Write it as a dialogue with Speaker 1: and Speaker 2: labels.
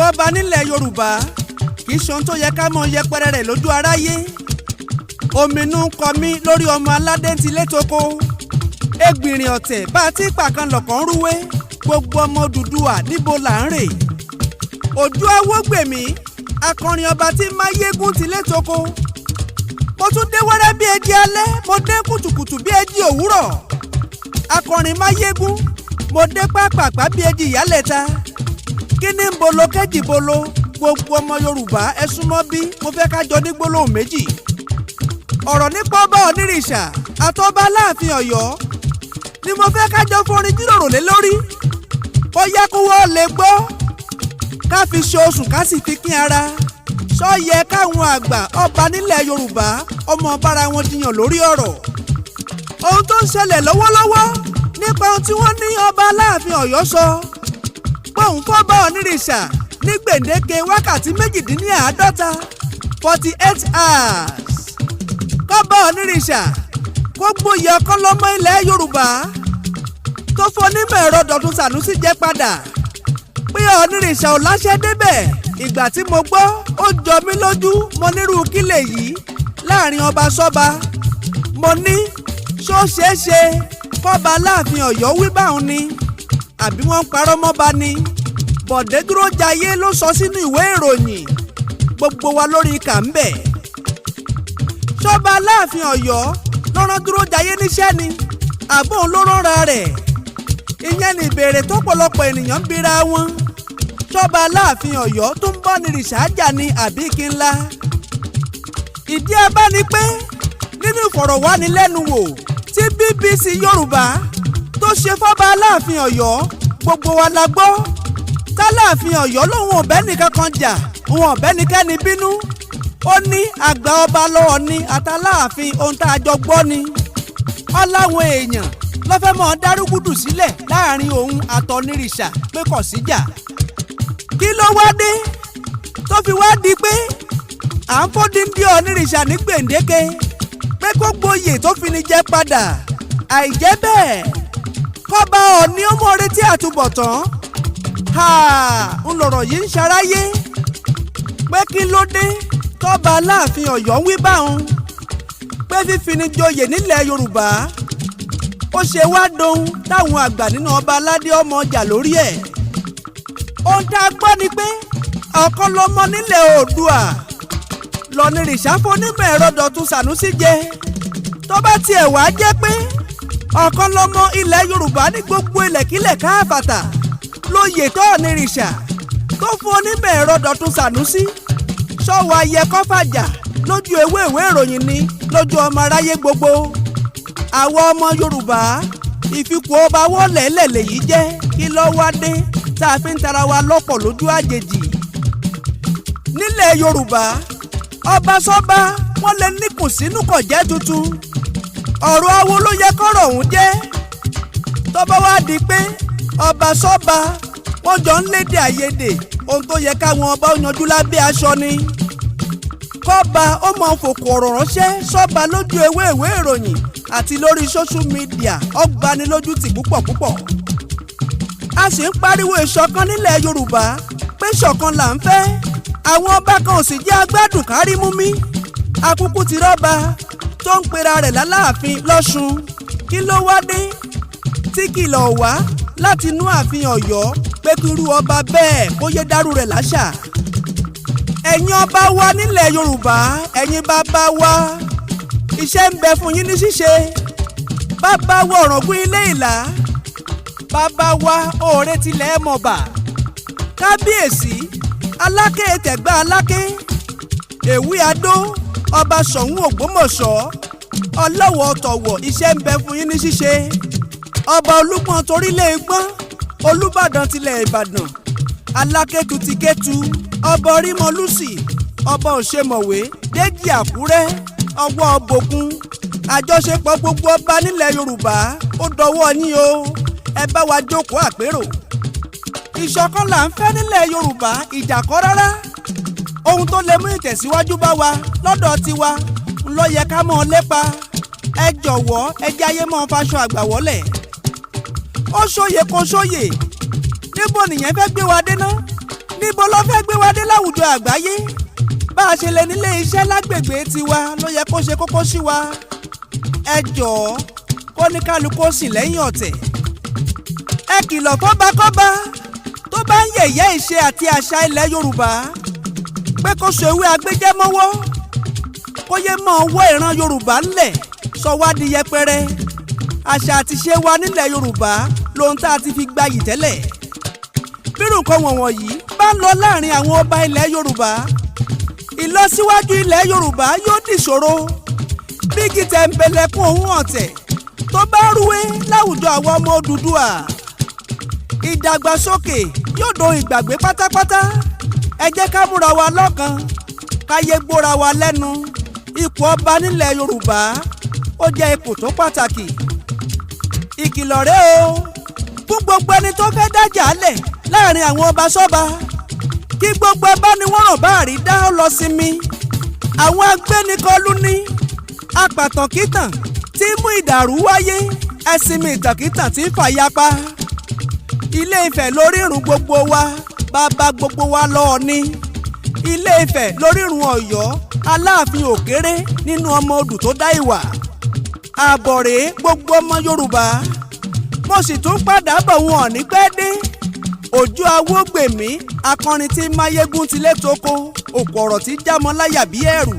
Speaker 1: ọba nílẹ̀ Yorùbá kì í ṣe ohun tó yẹ ká mọ yẹpẹrẹ rẹ̀ lójú aráyé. Òmìnú ń kọ mí lórí ọmọ aládé ti létoko. Ẹgbìnrin ọ̀tẹ̀ bá a ti pàkan lọ̀kàn rúwé. Gbogbo ọmọ Odùduwà níbo là ń rè. Òjó Awógbèmí akọrin ọba tí máyégún ti létoko. Mo tún dé wẹ́rẹ́ bí ẹjí alẹ́, mo dé kùtùkùtù bí ẹjí òwúrọ̀. Akọrin máyégún, mo dé pápápá bí ẹjí ìyálẹ̀ta. Kí ni ń bolo kẹ́jì bolo? Gbogbo ọmọ Yorùbá ẹ súnmọ́ bí mo fẹ́ ká jọ ní gbólóhùn méjì. Ọ̀rọ̀ nípa Ọba Onírìṣà àtọba Aláàfin Ọ̀yọ́ ni mo fẹ́ ká jọ forin jíròrò lé lórí. Ó yá kó wọ́n lè gbọ́. Ká fi ṣe oṣù ká sì fi kín ara. Sọ yẹ káwọn àgbà ọba nílẹ̀ Yorùbá ọmọ bára wọn jiyàn lórí ọ̀rọ̀. Ohun tó ń ṣẹlẹ̀ lọ́wọ́lọ́wọ́ nípa ohun tí wọ́n ní Ọba Aláàfin Ọ̀yọ́ sọ. Pọ̀hùn fọ́ba Onírìṣà ní gbèǹdéke wákàtí 48 48 hours. Kọ́ba Onírìṣà kó gboyè ọ̀kan lọ́mọ ilẹ̀ Yorùbá tó fonímọ̀ ẹ̀rọ Dọ̀tun Sànúsì jẹ́ padà. Pé Onírìṣà ò láṣẹ débẹ̀. Ìgbà tí mo gbọ́ ó jọ mí lójú. Mo nírú kílè yìí láàrin ọba sọ́ba. Mo ní ṣó ṣeé ṣe kọ́ba Aláàfin Ọ̀yọ́ wí báwọn ni àbí wọ́n ń parọ́ mọ́ba ni. Bọ̀dé Dúrójayé ló sọ sínú ìwé ìròyìn gbogbo wa lórí kà ń bẹ̀. Ṣọ́ba Aláàfin Ọ̀yọ́ ló rán Dúrójayé níṣẹ́ ni àbò ló ránra rẹ̀. Ìyẹn ni ìbéèrè tọ́pọ̀lọpọ̀ ènìyàn ń bira wọn. Ṣọ́ba Aláàfin Ọ̀yọ́ tó ń bọ́ Onírìṣà jà ni àbí kí ńlá. Ìdí abá ni pé nínú ìfọ̀rọ̀wánilẹ́nuwò tí BBC Yorùbá tó ṣe fọ́ba Aláàfin Ọ̀yọ́ gbogbo wa la gbọ́. Táláàfin Ọ̀yọ́ lòun ò bẹ́nìkan kan jà, òun ò bẹ́nikẹ́ni bínú. Ó ní àgbà ọba lọ́wọ́ ni àtàláàfin ohun tá a jọ gbọ́ ni. Ọláwọn èèyàn ló fẹ́ mọ́ dárúgúdù sílẹ̀ láàrin òun àtọ̀nírìṣà pé kò síjà. Kí ló wá dé tó fi wá di pé à ń fọ́díndí Onírìṣà ní gbèǹdéke pé kó gboyè tó fi ní jẹ́ padà. Àìjẹ́ bẹ́ẹ̀ kọ́ba Ọọ̀ni ó mọ retí àtúbọ̀tán. ń lọ̀rọ̀ yìí ń ṣaráyé pé kí ló dé tọ́ba Aláàfin Ọ̀yọ́ wí báwọn pé fífini joyè nílẹ̀ Yorùbá ó ṣe wá dohun táwọn àgbà nínú ọba aládé ọmọ ọjà lórí ẹ̀. Ohun tá a gbọ́ ni pé ọ̀kan lọ́mọ nílẹ̀ Oòduà l'Onírìṣà fonímọ̀ ẹ̀rọ Dọ̀tun Sànúsì jẹ. Tó bá tiẹ̀ wá jẹ́ pé ọ̀kan lọ́mọ ilẹ̀ Yorùbá ní gbogbo ilẹ̀kílẹ̀ káàfàtà lóyè tó Onírìṣà tó fún onímọ̀ ẹ̀rọ Dọ̀tun Sànúsì ṣọ́wọ́ ayẹ kọ́fàjà lójú ewé ìwé ìròyìn ni lójú ọmọ aráyé gbogbo. Àwọn ọmọ Yorùbá ìfikù ọba wọ́lẹ̀ẹ́lẹ̀ lèyí jẹ́ kí ló wá dé tá a fi ń tara wa lọ́pọ̀ lójú àjèjì. Nílẹ̀ Yorùbá ọba sọ́ba wọ́n lè níkùn sínú kò jẹ́ tuntun. Ọ̀rọ̀ awo ló yẹ kọ́rọ̀ ọ̀hún jẹ́. Tó bá wá di pé ọba sọ́ba wọ́n jọ ń lédè àìyedè ohun tó yẹ káwọn ọba ó yanjú lábẹ́ aṣọ ni. Kọ́ba ó mọ fòkò ọ̀rọ̀ ránṣẹ́ sọ́ba lójú ewé ìwé ìròyìn àti lórí social media ọgbanilójú tì púpọ̀ púpọ̀. A sì ń pariwo ìṣọ̀kan nílẹ̀ Yorùbá pé ṣọ̀kan là ń fẹ́. Àwọn ọba kan ò sì jẹ́ agbádùn kárí mú mi. Akúkú ti rọ́ba tó ń pera rẹ̀ láláàfin lọ́ṣun. Kí ló wá dé tí kìlọ̀ wá láti inú ààfin Ọ̀yọ́ pé kí irú ọba bẹ́ẹ̀ kó yé dárú rẹ̀ láṣà. Ẹ̀yin ọba wa nílẹ̀ Yorùbá, ẹ̀yin bàbá wa, iṣẹ́ ń bẹ fún yín ní ṣíṣe. Bàbá wa Ọ̀ràngún ilé Ìlá, bàbá wa Òòrè tilẹ̀ mọ̀bà, kábíyèsí Aláké tẹ̀gbá Aláké, Èwí Adó, ọba Ṣọ̀ún Ògbómọ̀ṣọ́, Ọlọ́wọ̀ Tọ̀wọ̀, iṣẹ́ ń bẹ fún yín ní ṣíṣe. Ọba Olúgbọ́n torílẹ̀ Igbọ́n, Olúbàdàn tilẹ̀ Ìbàdàn, Alákétu ti Kétu, ọba Orímọlúsì, ọba Òṣèmọ̀wé, Déjì Àkúrẹ́, ọwọ́ Bòkun. Àjọṣepọ̀ gbogbo ọba nílẹ̀ Yorùbá ó dọwọ́ yín o, ẹ bá wa jókòó àpérò. Ìṣọ̀kan là ń fẹ́ nílẹ̀ Yorùbá, ìjà kọ́ rárá. Ohun tó lè mú ìtẹ̀síwájú bá wa lọ́dọ̀ tiwa ń lọ yẹ ká mọ́ ọ lépa. Ẹ jọ̀wọ́ ẹ jẹ́ ayé mọ́ faṣọ àgbà wọ́lẹ̀. Ó ṣòye kó ṣòye níbo nìyẹn fẹ́ gbé wa dé ná. níbo ló fẹ́ gbé wa dé láwùjọ àgbáyé? bá a ṣe lè nílé iṣẹ́ lágbègbè tiwa ló yẹ kó ṣe kókó sí wa. ẹ jọ̀ọ́ kó ní kálukú ó sì lẹ́yìn ọ̀tẹ̀. ẹ kìlọ̀ fọ́bakọ́ba tó bá ń yẹ̀yẹ́ ìṣe àti àṣà ilẹ̀ Yorùbá pé kó so ewé agbéjẹ́mọ́wọ́ kó yé mọ́ ọwọ́ ìran Yorùbá ńlẹ̀ sọ wá di yẹpẹrẹ. àṣà àti ṣe wa nílẹ̀ Yorùbá lohun tá a ti fi gbayì tẹ́lẹ̀. bírù nǹkan wọ̀nyí bá ń lọ láàrin àwọn ọba ilẹ̀ Yorùbá ìlọsíwájú ilẹ̀ Yorùbá yóò dìṣòro. bígi tẹ̀m̀bẹ̀lẹ̀kùn òun ọ̀tẹ̀ tó bá rúwé láwùjọ àwọn ọmọ Odùduwà ìdàgbàsókè yóò dohun ìgbàgbé pátápátá. ẹ jẹ́ ká múra wa lọ́kan káyé gbóra wa lẹ́nu. ipò ọba nílẹ̀ Yorùbá ó jẹ́ ipò tó pàtàkì. ìkìlọ̀ rèé o fún gbogbo ẹni tó fẹ́ dájà lẹ̀ láàrin àwọn ọba sọ́ba kí gbogbo ẹbá ni wọ́n ràn bá àrí dá ọ lọ sinmi. àwọn agbénikọlù ní apàtànkìtàn tí mú ìdàrú wáyé ẹ̀sìnmi ìtàkìtàn tí ń fàyapa. Ilé Ifẹ̀ lórírun gbogbo wa bàbá gbogbo wa lọ́ọ́ ní. Ilé Ifẹ̀ lórírun Ọ̀yọ́ Aláàfin òkèrè nínú ọmọ odù tó dá ìwà. àbọ̀rẹ́ gbogbo ọmọ Yorùbá mo sì tún padà bọ̀ wọn ò ní pẹ́ dé. Òjó Awógbèmí akọrin tí máyégún tilé toko òkú ọ̀rọ̀ tí jámọ́ láyà bí ẹ̀rù.